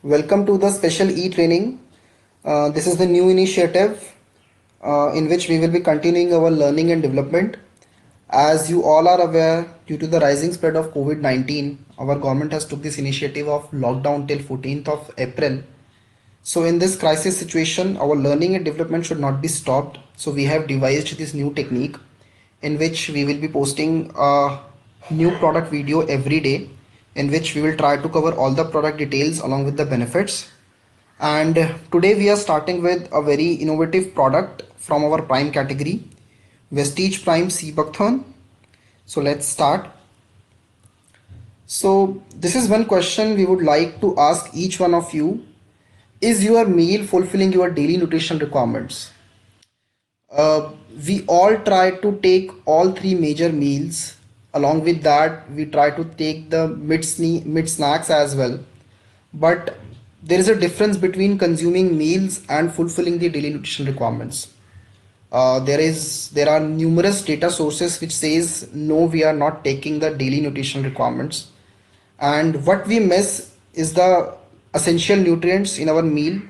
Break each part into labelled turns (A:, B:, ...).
A: Welcome to the special e-training. This is the new initiative in which we will be continuing our learning and development. As you all are aware, due to the rising spread of COVID-19, our government has took this initiative of lockdown till 14th of April. So in this crisis situation, our learning and development should not be stopped. So we have devised this new technique in which we will be posting a new product video every day, in which we will try to cover all the product details along with the benefits. And today we are starting with a very innovative product from our prime category, Vestige Prime Sea Buckthorn. So let's start. So this is one question we would like to ask each one of you. Is your meal fulfilling your daily nutrition requirements? We all try to take all three major meals. Along with that, we try to take the mid snacks as well. But there is a difference between consuming meals and fulfilling the daily nutrition requirements. There are numerous data sources which says no, we are not taking the daily nutrition requirements, and what we miss is the essential nutrients in our meal.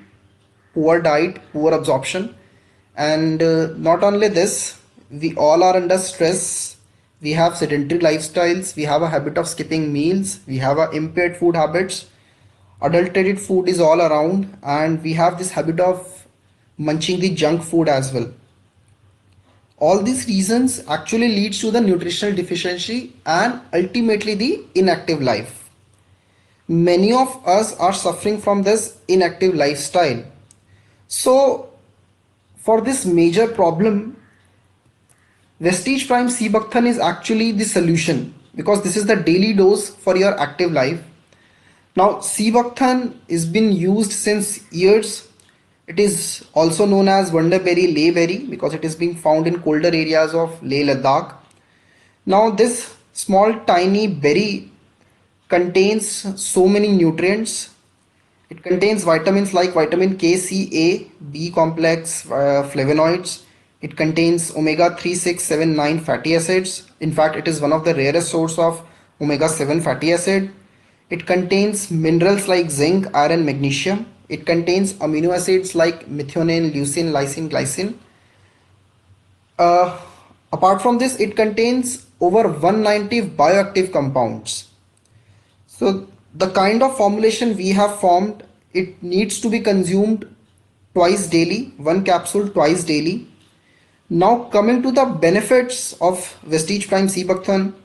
A: Poor diet, poor absorption, and not only this, we all are under stress. We have sedentary lifestyles, we have a habit of skipping meals, we have a impaired food habits, adulterated food is all around, and we have this habit of munching the junk food as well. All these reasons actually leads to the nutritional deficiency and ultimately the inactive life. Many of us are suffering from this inactive lifestyle. So for this major problem, Vestige Prime Sea Buckthorn is actually the solution, because this is the daily dose for your active life. Now, sea buckthorn is been used since years. It is also known as wonderberry, layberry, because it is being found in colder areas of Leh Ladakh. Now, this small tiny berry contains so many nutrients. It contains vitamins like vitamin K, C, A, B complex, flavonoids. It contains omega 3, 6, 7, 9 fatty acids. In fact, it is one of the rarest source of omega 7 fatty acid. It contains minerals like zinc, iron, magnesium. It contains amino acids like methionine, leucine, lysine, glycine. Uh, Apart from this, it contains over 190 bioactive compounds. So the kind of formulation we have formed, it needs to be consumed twice daily, one capsule twice daily. Now coming to the benefits of Vestige Prime Sea Buckthorn,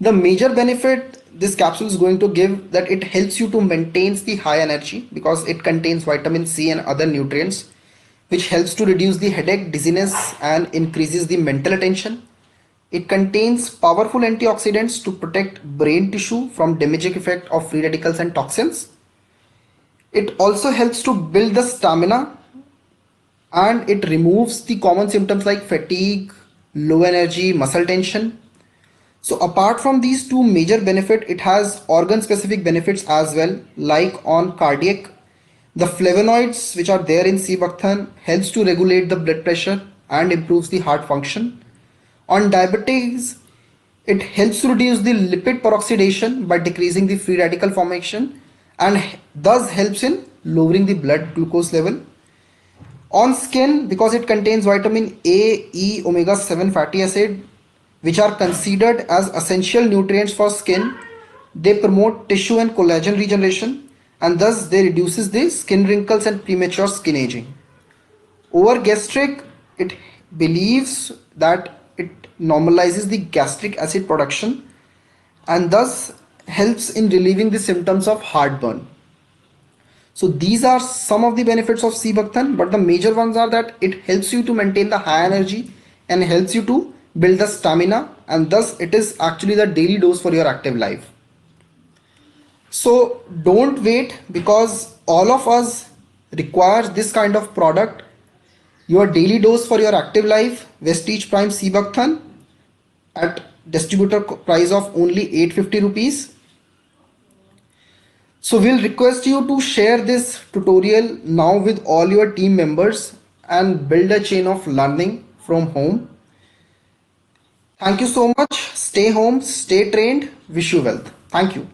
A: the major benefit this capsule is going to give, that it helps you to maintain the high energy, because it contains vitamin C and other nutrients, which helps to reduce the headache, dizziness, and increases the mental attention. It contains powerful antioxidants to protect brain tissue from damaging effect of free radicals and toxins. It also helps to build the stamina, and it removes the common symptoms like fatigue, low energy, muscle tension. So apart from these two major benefits, it has organ specific benefits as well, like on cardiac. The flavonoids which are there in sea buckthorn helps to regulate the blood pressure and improves the heart function. On diabetes, it helps to reduce the lipid peroxidation by decreasing the free radical formation, and thus helps in lowering the blood glucose level. On skin, because it contains vitamin A, E, omega 7 fatty acid, which are considered as essential nutrients for skin, they promote tissue and collagen regeneration, and thus they reduces the skin wrinkles and premature skin aging. Over gastric, it believes that it normalizes the gastric acid production, and thus helps in relieving the symptoms of heartburn. So these are some of the benefits of sea buckthorn, but the major ones are that it helps you to maintain the high energy and helps you to build the stamina, and thus it is actually the daily dose for your active life. So don't wait, because all of us require this kind of product. Your daily dose for your active life, Vestige Prime Sea Buckthorn, at distributor price of only 850 rupees. So we'll request you to share this tutorial now with all your team members and build a chain of learning from home. Thank you so much. Stay home, stay trained. Wish you wealth. Thank you.